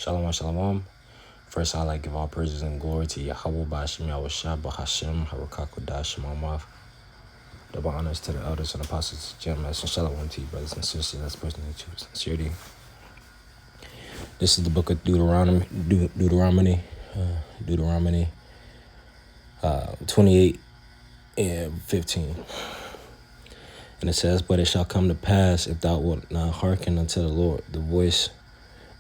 Shalom, shalom. First, I'd like to give all praises and glory to Yahweh, Ba'ashem, Yahushua, Bahashem, Harakakodash, Shemamav. Double honors to the elders and apostles, gentlemen, and shalom to you, brothers and sisters. That's personally true sincerity. This is the book of Deuteronomy, Deuteronomy 28 and 15. And it says, "But it shall come to pass, if thou wilt not hearken unto the Lord,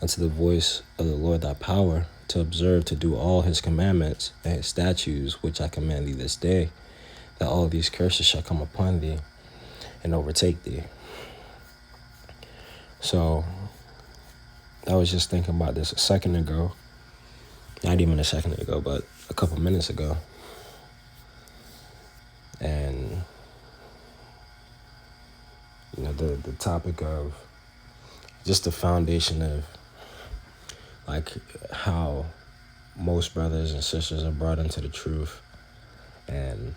unto the voice of the Lord thy power, to observe to do all his commandments and his statutes, which I command thee this day, that all these curses shall come upon thee and overtake thee." So I was just thinking about this a second ago. Not even a second ago, but a couple minutes ago. And, you know, the topic of just the foundation of, like, how most brothers and sisters are brought into the truth. And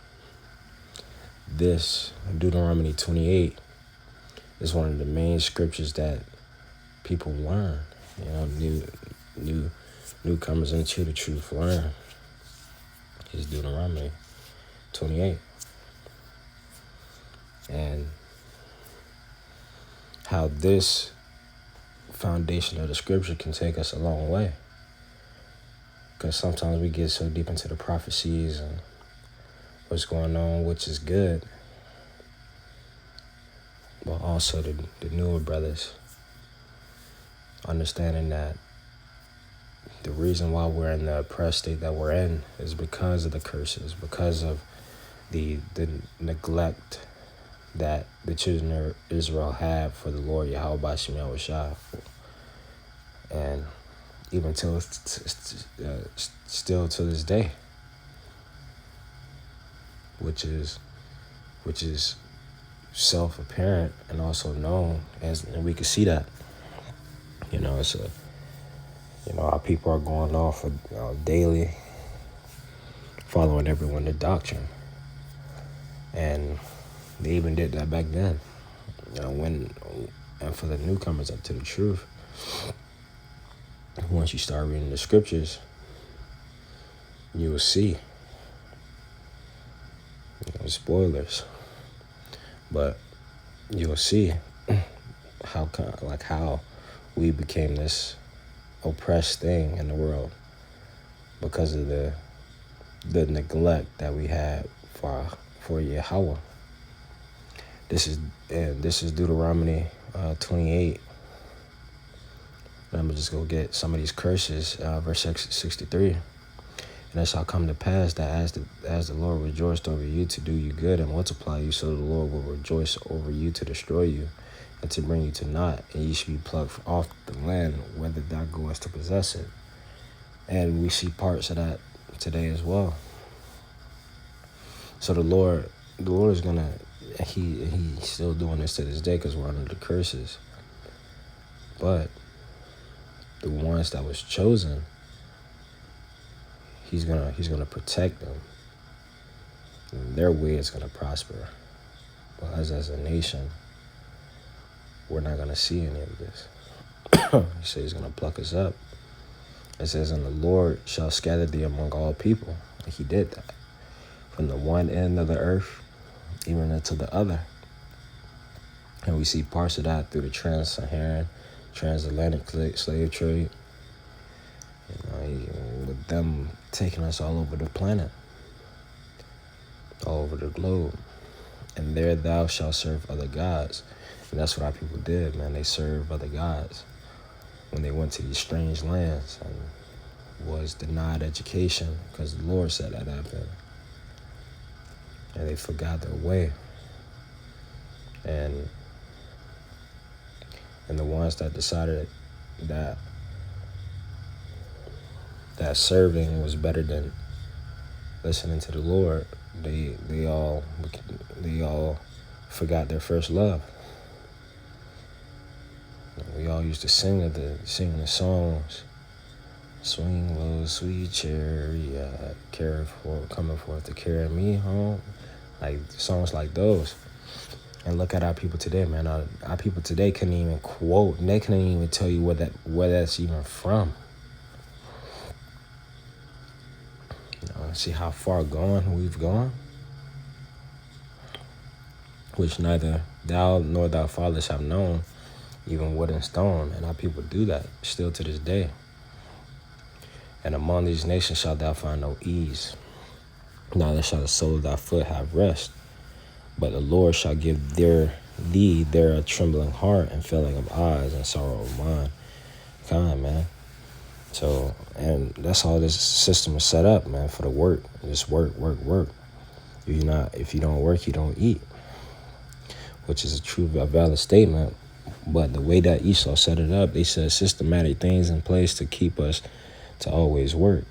this, Deuteronomy 28, is one of the main scriptures that people learn. You know, newcomers into the truth learn. Is Deuteronomy 28. And how this foundation of the scripture can take us a long way. Because sometimes we get so deep into the prophecies and what's going on, which is good. But also the newer brothers understanding that the reason why we're in the oppressed state that we're in is because of the curses, because of the neglect that the children of Israel have for the Lord Yahweh Ba'ashem Yahushua. And even still to this day, which is self-apparent and also known, and we can see that. You know, our people are going off daily, following everyone their doctrine, and they even did that back then. And for the newcomers up to the truth, once you start reading the scriptures, you will see. Spoilers, but you'll see how we became this oppressed thing in the world because of the neglect that we had for Yahweh. This is Deuteronomy 28. And I'm just gonna get some of these curses. Verse 63. "And it shall come to pass that as the Lord rejoiced over you to do you good and multiply you, so the Lord will rejoice over you to destroy you and to bring you to naught, and ye should be plucked off the land, whether thou goest to possess it." And we see parts of that today as well. So the Lord is gonna, he's still doing this to this day because we're under the curses. But the ones that was chosen, He's gonna protect them. And their way is gonna prosper. But us as a nation, we're not gonna see any of this. He says he's gonna pluck us up. It says, "And the Lord shall scatter thee among all people." And he did that. From the one end of the earth, even unto the other. And we see parts of that through the transatlantic slave trade. With them taking us all over the planet, all over the globe. "And there thou shalt serve other gods." And that's what our people did, man. They served other gods when they went to these strange lands and was denied education because the Lord said that happened. And they forgot their way. And the ones that decided that serving was better than listening to the Lord, they all forgot their first love. We all used to sing the songs, "Swing low, sweet chariot, coming forth to carry me home," like songs like those. And look at our people today, man. Our people today couldn't even quote, and they couldn't even tell you where that's even from. See how far gone we've gone? Which neither thou nor thy fathers have known, even wood and stone. And our people do that still to this day. And among these nations shalt thou find no ease, neither shall the sole of thy foot have rest. But the Lord shall give thee there a trembling heart and failing of eyes and sorrow of mind. Kind, man. So, and that's all this system is set up, man, for the work. Just work. If you don't work, you don't eat. Which is a valid statement. But the way that Esau set it up, they said systematic things in place to keep us to always work.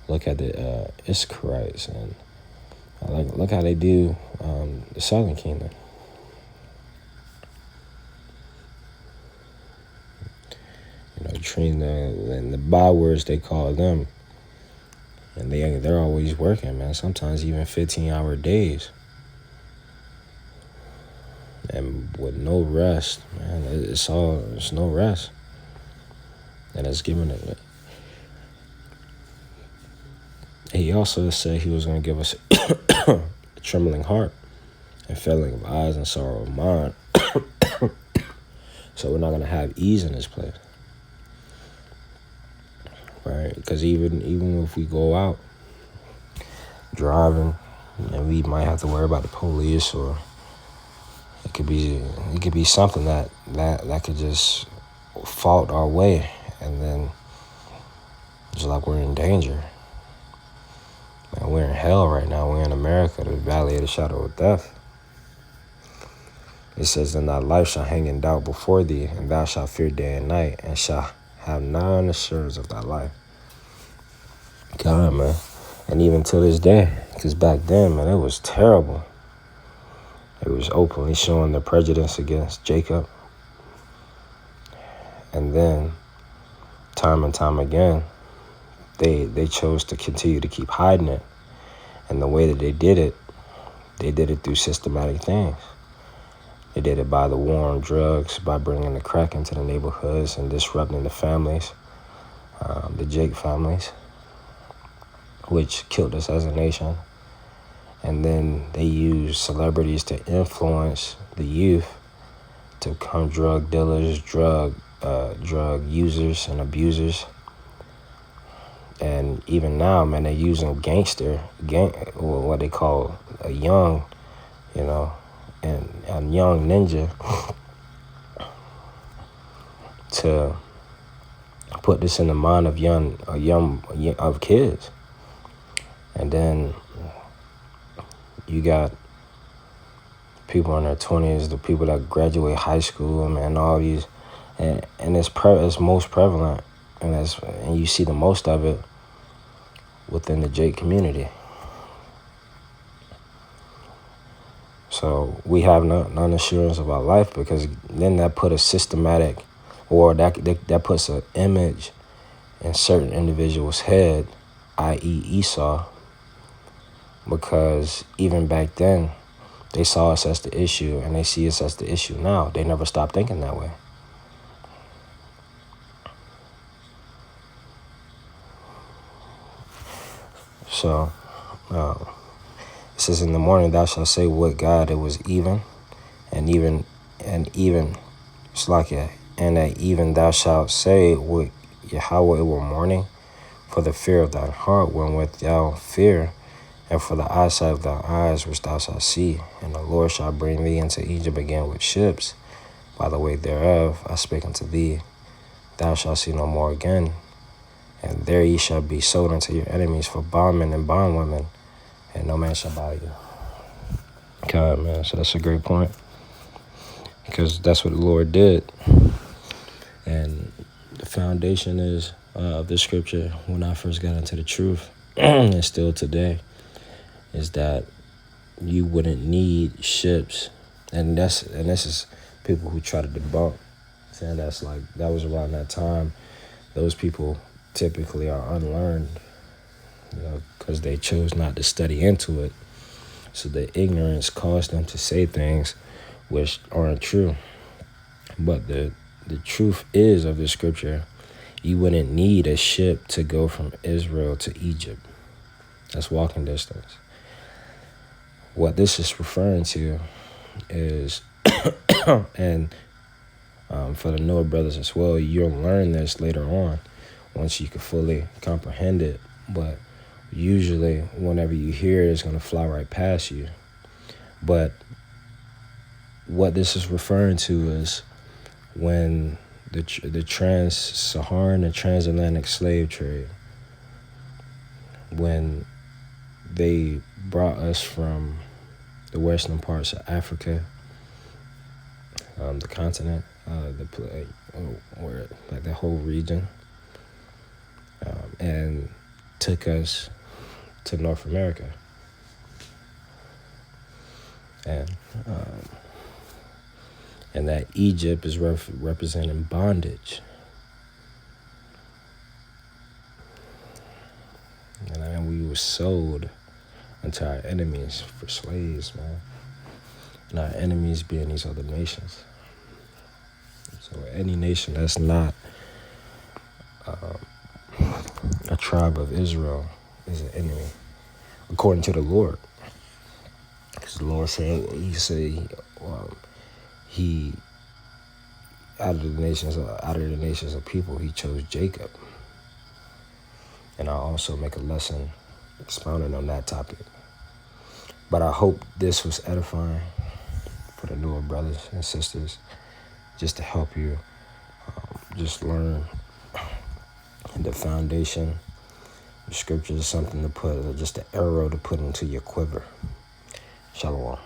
Look at the Issacharites, and look how they do the Southern Kingdom. Treating the bywords they call them, and they're always working, man. Sometimes even 15-hour days, and with no rest, man. It's no rest, and it's giving it. He also said he was going to give us a trembling heart and failing of eyes and sorrow of mind. So we're not going to have ease in this place. Right? Because even if we go out driving, and we might have to worry about the police, or it could be something that could just fault our way, and then it's like we're in danger. Man, we're in hell right now. We're in America, the valley of the shadow of death. It says, "And thy life shall hang in doubt before thee, and thou shalt fear day and night, and shalt have none assurance of thy life." God, man. And even to this day, because back then, man, it was terrible. It was openly showing the prejudice against Jacob. And then, time and time again, they chose to continue to keep hiding it. And the way that they did it through systematic things. They did it by the war on drugs, by bringing the crack into the neighborhoods and disrupting the families, the Jake families, which killed us as a nation. And then they used celebrities to influence the youth to become drug dealers, drug users and abusers. And even now, man, they're using what they call a young, and a young ninja to put this in the mind of kids. And then you got people in their 20s, the people that graduate high school, and all these, and it's most prevalent, and you see the most of it within the Jake community. So we have none assurance of our life, because then that put a systematic, or that puts an image in certain individuals' head, i.e. Esau, because even back then they saw us as the issue, and they see us as the issue now. They never stopped thinking that way. So it says, "In the morning thou shalt say, would God it was even, and Slakia, and at even thou shalt say, would Yahweh it were morning, for the fear of thine heart wherewith thou fear, and for the eyesight of thy eyes which thou shalt see. And the Lord shall bring thee into Egypt again with ships. By the way thereof I spake unto thee, thou shalt see no more again. And there ye shall be sold unto your enemies for bondmen and bondwomen, and no man shall buy you." God, man, so that's a great point, because that's what the Lord did. And the foundation is of the scripture, when I first got into the truth, and still today, is that you wouldn't need ships. And this is people who try to debunk, saying that was around that time. Those people typically are unlearned, because they chose not to study into it. So the ignorance caused them to say things which aren't true. But the truth is of the scripture, you wouldn't need a ship to go from Israel to Egypt. That's walking distance. What this is referring to is, and for the newer brothers as well, you'll learn this later on once you can fully comprehend it. But usually whenever you hear it, it's going to fly right past you. But what this is referring to is when the trans-Saharan and transatlantic slave trade, when they brought us from the western parts of Africa, the continent, where like the whole region, and took us to North America, and that Egypt is representing bondage, and we were sold unto our enemies for slaves, man. And our enemies being these other nations. So any nation that's not a tribe of Israel is an enemy, according to the Lord. Because the Lord said, he out of the nations of people, he chose Jacob. And I'll also make a lesson expounding on that topic. But I hope this was edifying for the newer brothers and sisters, just to help you just learn the foundation. The scripture is something to put, just an arrow to put into your quiver. Shalom.